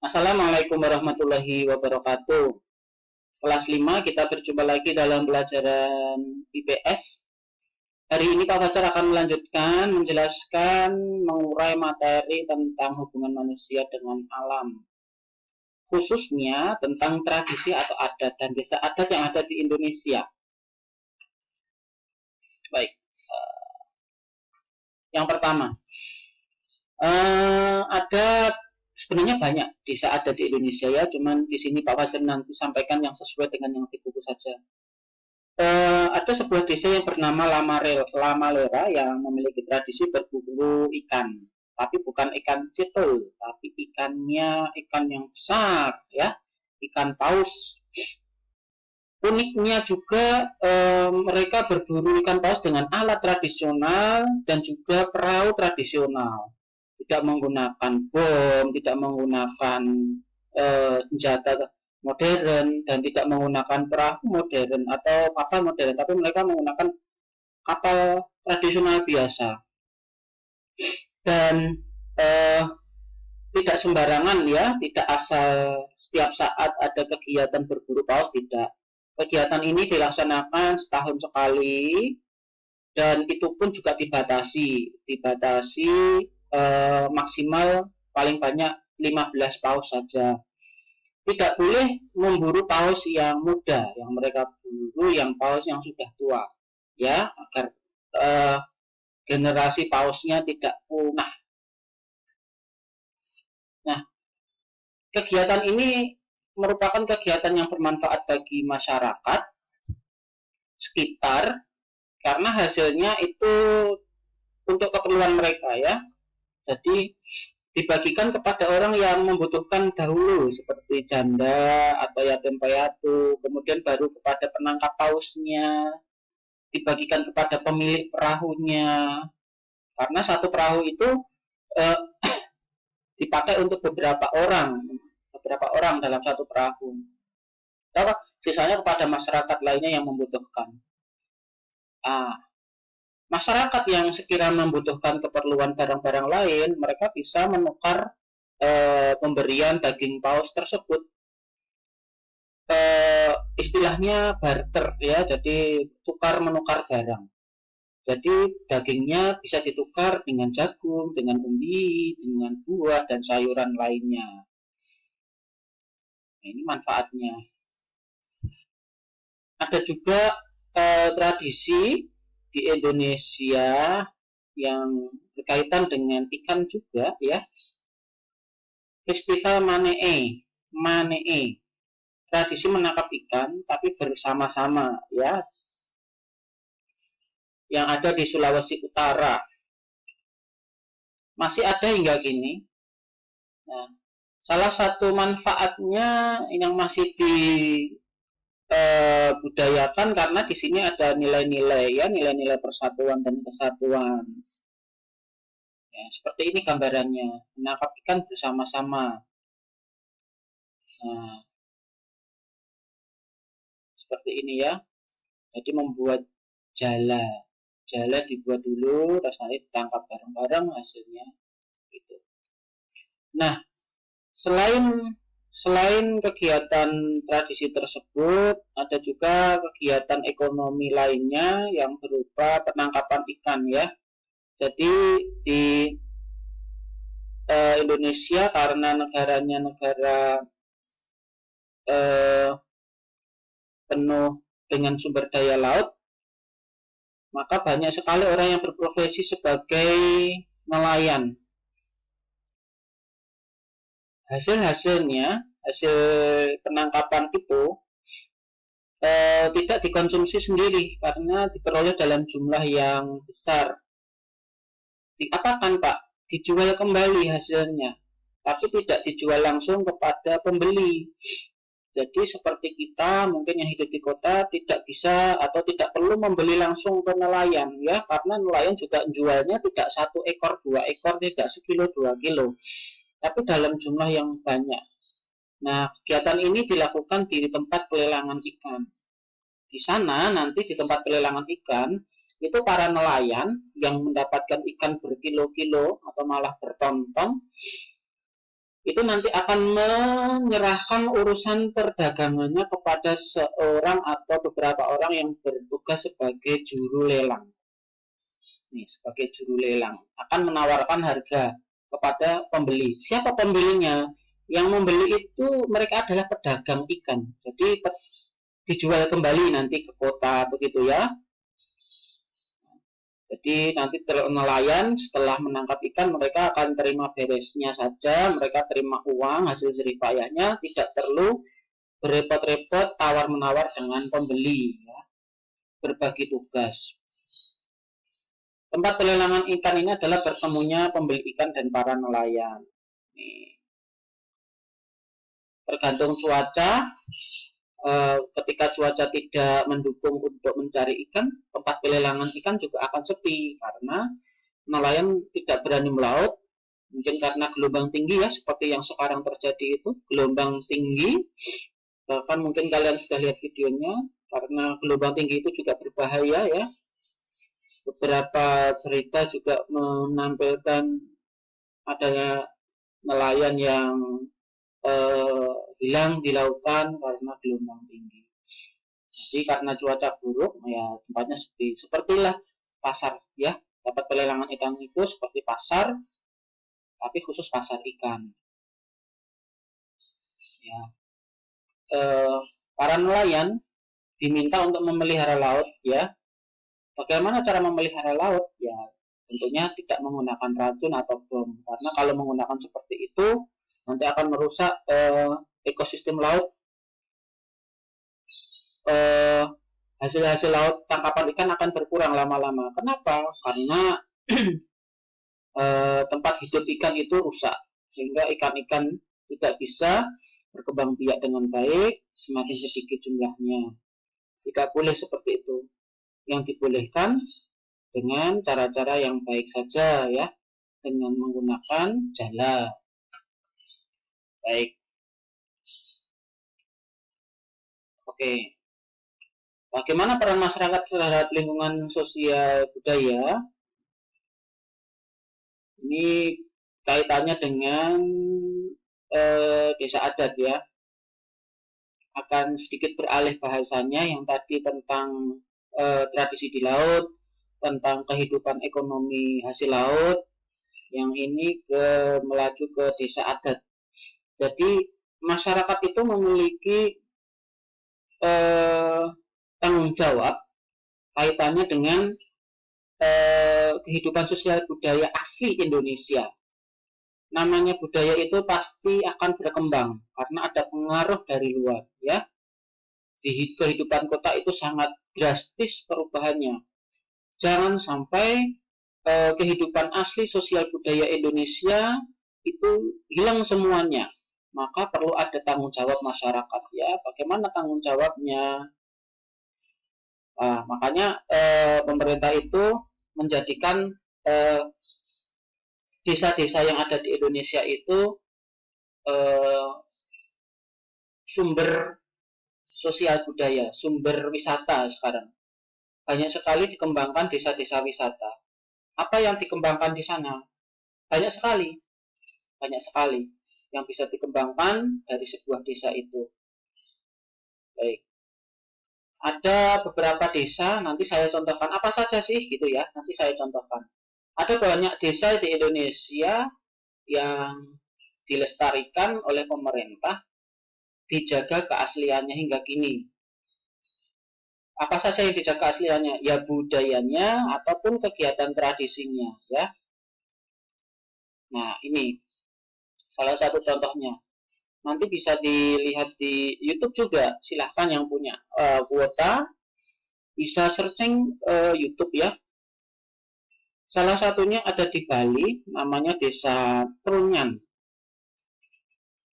Assalamualaikum warahmatullahi wabarakatuh. Kelas 5 kita berjumpa lagi dalam pelajaran IPS. Hari ini Pak Fajar akan melanjutkan menjelaskan mengurai materi tentang hubungan manusia dengan alam. Khususnya tentang tradisi atau adat dan desa adat yang ada di Indonesia. Baik. Yang pertama, ada sebenarnya banyak desa adat di Indonesia ya, cuman di sini Pak Fajar nanti sampaikan yang sesuai dengan yang di buku saja. Ada sebuah desa yang bernama Lamalera yang memiliki tradisi berburu ikan, tapi bukan ikan cetul, tapi ikannya ikan yang besar ya, ikan paus. Uniknya juga mereka berburu ikan paus dengan alat tradisional dan juga perahu tradisional, tidak menggunakan bom, tidak menggunakan senjata modern dan tidak menggunakan perahu modern atau kapal modern, tapi mereka menggunakan kapal tradisional biasa. Dan tidak sembarangan ya, tidak asal setiap saat ada kegiatan berburu paus, tidak. Kegiatan ini dilaksanakan setahun sekali dan itu pun juga dibatasi maksimal paling banyak 15 paus saja. Tidak boleh memburu paus yang muda, yang mereka buru yang paus yang sudah tua, ya, agar generasi pausnya tidak punah. Nah, kegiatan ini merupakan kegiatan yang bermanfaat bagi masyarakat sekitar karena hasilnya itu untuk keperluan mereka ya. Jadi dibagikan kepada orang yang membutuhkan dahulu seperti janda atau yatim piatu, kemudian baru kepada penangkap pausnya, dibagikan kepada pemilik perahunya, karena satu perahu itu eh, dipakai untuk beberapa orang dalam satu perahu. Lalu sisanya kepada masyarakat lainnya yang membutuhkan. Masyarakat yang sekiranya membutuhkan keperluan barang-barang lain, mereka bisa menukar pemberian daging paus tersebut. Istilahnya barter ya, jadi tukar menukar barang. Jadi dagingnya bisa ditukar dengan jagung, dengan umbi, dengan buah dan sayuran lainnya. Nah, ini manfaatnya. Ada juga tradisi di Indonesia yang berkaitan dengan ikan juga ya. Festival Manee. Tradisi menangkap ikan tapi bersama-sama ya. Yang ada di Sulawesi Utara. Masih ada hingga kini. Nah, salah satu manfaatnya yang masih budayakan karena di sini ada nilai-nilai ya, nilai-nilai persatuan dan kesatuan. Ya, seperti ini gambarannya, menangkap ikan bersama-sama. Nah, seperti ini ya. Jadi membuat jala dibuat dulu, terus nanti ditangkap bareng-bareng hasilnya. Gitu. Nah, selain kegiatan tradisi tersebut, ada juga kegiatan ekonomi lainnya yang berupa penangkapan ikan ya. Jadi di Indonesia karena negaranya negara penuh dengan sumber daya laut, maka banyak sekali orang yang berprofesi sebagai nelayan. Hasil penangkapan itu tidak dikonsumsi sendiri karena diperoleh dalam jumlah yang besar. Diapakan Pak? Dijual kembali hasilnya, tapi tidak dijual langsung kepada pembeli. Jadi seperti kita mungkin yang hidup di kota tidak bisa atau tidak perlu membeli langsung ke nelayan ya, karena nelayan juga jualnya tidak 1 ekor 2 ekor, tidak sekilo 2 kilo, tapi dalam jumlah yang banyak. Nah, kegiatan ini dilakukan di tempat pelelangan ikan. Di sana nanti di tempat pelelangan ikan itu para nelayan yang mendapatkan ikan berkilo-kilo atau malah berton-ton itu nanti akan menyerahkan urusan perdagangannya kepada seorang atau beberapa orang yang bertugas sebagai juru lelang. Nih, sebagai juru lelang akan menawarkan harga kepada pembeli. Siapa pembelinya? Yang membeli itu mereka adalah pedagang ikan. Jadi dijual kembali nanti ke kota begitu ya. Jadi nanti nelayan setelah menangkap ikan mereka akan terima beresnya saja, mereka terima uang hasil jerih payahnya, tidak perlu berrepot-repot tawar-menawar dengan pembeli, ya. Berbagi tugas. Tempat pelelangan ikan ini adalah bertemunya pembeli ikan dan para nelayan. Nih. Tergantung cuaca, ketika cuaca tidak mendukung untuk mencari ikan, tempat pelelangan ikan juga akan sepi karena nelayan tidak berani melaut, mungkin karena gelombang tinggi ya, seperti yang sekarang terjadi itu, gelombang tinggi. Bahkan mungkin kalian sudah lihat videonya, karena gelombang tinggi itu juga berbahaya ya. Beberapa berita juga menampilkan adanya nelayan yang hilang di lautan karena gelombang tinggi. Jadi karena cuaca buruk, ya tempatnya sepi. Sepertilah pasar ya, dapat pelelangan ikan itu seperti pasar, tapi khusus pasar ikan. Ya, para nelayan diminta untuk memelihara laut ya. Bagaimana cara memelihara laut? Ya, tentunya tidak menggunakan racun atau bom, karena kalau menggunakan seperti itu nanti akan merusak ekosistem laut. Hasil-hasil laut tangkapan ikan akan berkurang lama-lama. Kenapa? Karena tempat hidup ikan itu rusak, sehingga ikan-ikan tidak bisa berkembang biak dengan baik, semakin sedikit jumlahnya. Tidak boleh seperti itu. Yang dibolehkan dengan cara-cara yang baik saja ya, dengan menggunakan jala. Baik. Oke. Bagaimana peran masyarakat terhadap lingkungan sosial budaya? Ini kaitannya dengan desa adat ya. Akan sedikit beralih bahasanya yang tadi tentang tradisi di laut, tentang kehidupan ekonomi hasil laut, yang ini melaju ke desa adat. Jadi masyarakat itu memiliki tanggung jawab kaitannya dengan kehidupan sosial budaya asli Indonesia. Namanya budaya itu pasti akan berkembang karena ada pengaruh dari luar ya. Di kehidupan kota itu sangat drastis perubahannya. Jangan sampai kehidupan asli sosial budaya Indonesia itu hilang semuanya. Maka perlu ada tanggung jawab masyarakat ya. Bagaimana tanggung jawabnya? Makanya pemerintah itu menjadikan desa-desa yang ada di Indonesia itu sumber sosial budaya, sumber wisata sekarang. Banyak sekali dikembangkan desa-desa wisata. Apa yang dikembangkan di sana? Banyak sekali yang bisa dikembangkan dari sebuah desa itu. Baik. Ada beberapa desa, nanti saya contohkan apa saja sih gitu ya, nanti saya contohkan. Ada banyak desa di Indonesia yang dilestarikan oleh pemerintah, dijaga keasliannya hingga kini. Apa saja yang dijaga keasliannya? Ya budayanya ataupun kegiatan tradisinya ya. Nah, ini salah satu contohnya. Nanti bisa dilihat di YouTube juga. Silahkan yang punya kuota bisa searching YouTube ya. Salah satunya ada di Bali, namanya Desa Trunyan.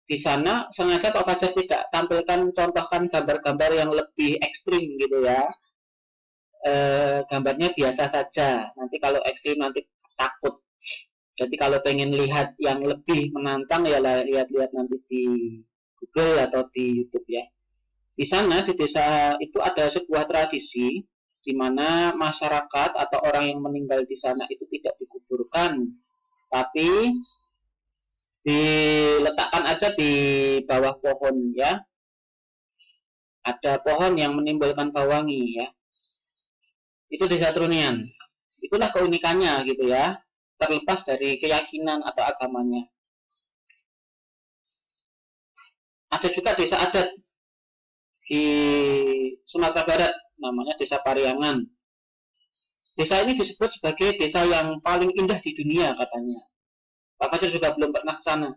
Di sana sengaja Pak Fajar tidak tampilkan, contohkan gambar-gambar yang lebih ekstrim gitu ya. Gambarnya biasa saja. Nanti kalau ekstrim nanti takut. Jadi kalau pengen lihat yang lebih menantang ya lihat-lihat nanti di Google atau di YouTube ya. Di sana di desa itu ada sebuah tradisi di mana masyarakat atau orang yang meninggal di sana itu tidak dikuburkan, tapi diletakkan saja di bawah pohon ya, ada pohon yang menimbulkan bau wangi ya, itu desa Trunian. Itulah keunikannya gitu ya, terlepas dari keyakinan atau agamanya. Ada juga desa adat di Sumatera Barat, namanya Desa Pariangan. Desa ini disebut sebagai desa yang paling indah di dunia katanya. Pak Fajar juga belum pernah ke sana,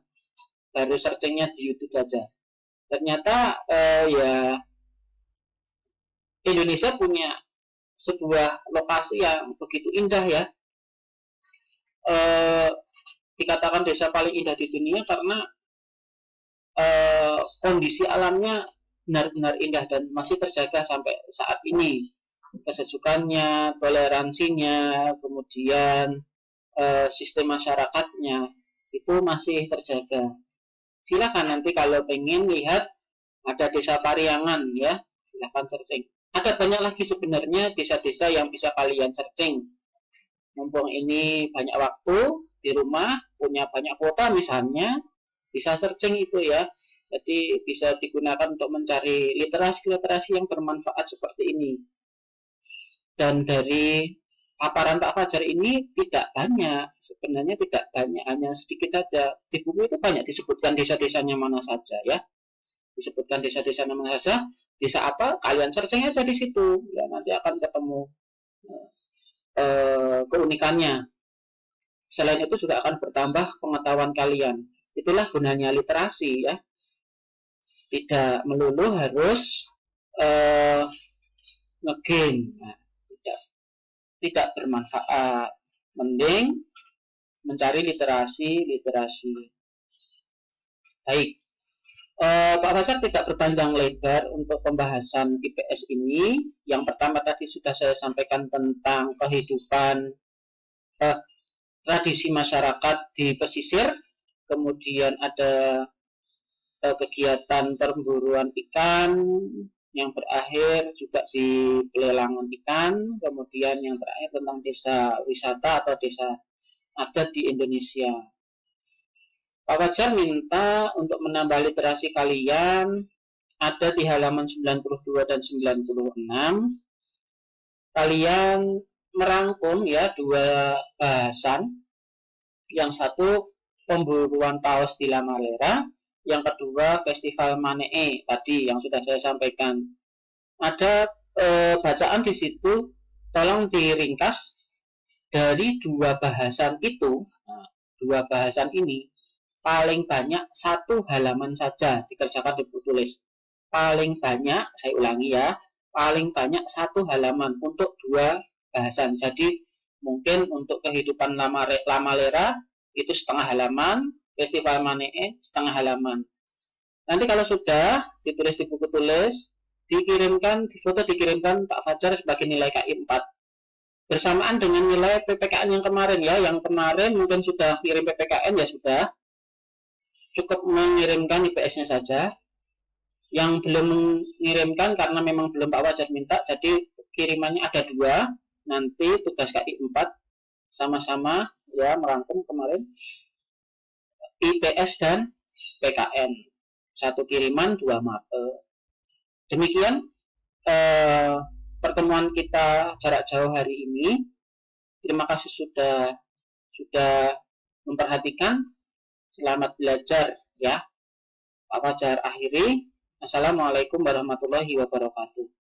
baru searchingnya di YouTube saja. Ternyata ya Indonesia punya sebuah lokasi yang begitu indah ya. Dikatakan desa paling indah di dunia karena kondisi alamnya benar-benar indah dan masih terjaga sampai saat ini. Kesejukannya, toleransinya, kemudian sistem masyarakatnya itu masih terjaga. Silakan nanti kalau pengen lihat, ada Desa Pariangan ya, silakan searching. Ada banyak lagi sebenarnya desa-desa yang bisa kalian searching. Mumpung ini banyak waktu di rumah, punya banyak kuota misalnya, bisa searching itu ya. Jadi bisa digunakan untuk mencari literasi-literasi yang bermanfaat seperti ini. Dan dari paparan Pak Fajar ini tidak banyak, sebenarnya tidak banyak, hanya sedikit saja. Di buku itu banyak disebutkan desa-desanya mana saja ya, disebutkan desa-desa mana saja, desa apa, kalian searching aja di situ, ya nanti akan ketemu keunikannya. Selain itu juga akan bertambah pengetahuan kalian. Itulah gunanya literasi ya, tidak melulu harus ngegame. Nah, tidak bermanfaat. Mending mencari literasi. Baik, Pak Fajar tidak berpanjang lebar untuk pembahasan IPS ini. Yang pertama tadi sudah saya sampaikan tentang kehidupan tradisi masyarakat di pesisir. Kemudian ada kegiatan perburuan ikan yang berakhir juga di pelelangan ikan. Kemudian yang terakhir tentang desa wisata atau desa adat di Indonesia. Pak Fajar minta untuk menambah literasi kalian, ada di halaman 92 dan 96. Kalian merangkum ya dua bahasan. Yang satu pemburuan paus di Lamalera, yang kedua festival Manee tadi yang sudah saya sampaikan. Ada bacaan di situ, tolong diringkas dari dua bahasan itu. Nah, dua bahasan ini paling banyak satu halaman saja dikerjakan di buku tulis. Paling banyak, saya ulangi ya, paling banyak satu halaman untuk dua bahasan. Jadi mungkin untuk kehidupan Lamalera itu setengah halaman, festival Manee setengah halaman. Nanti kalau sudah ditulis di buku tulis, dikirimkan, difoto dikirimkan Pak Fajar sebagai nilai KI 4. Bersamaan dengan nilai PPKN yang kemarin ya, yang kemarin mungkin sudah kirim PPKN ya sudah, cukup mengirimkan IPS-nya saja. Yang belum mengirimkan karena memang belum Pak Fajar minta, jadi kirimannya ada dua. Nanti tugas KI 4 sama-sama ya merangkum kemarin IPS dan PKN. Satu kiriman, dua mapel. Demikian pertemuan kita jarak jauh hari ini. Terima kasih sudah memperhatikan. Selamat belajar ya. Pak Fajar akhiri. Assalamualaikum warahmatullahi wabarakatuh.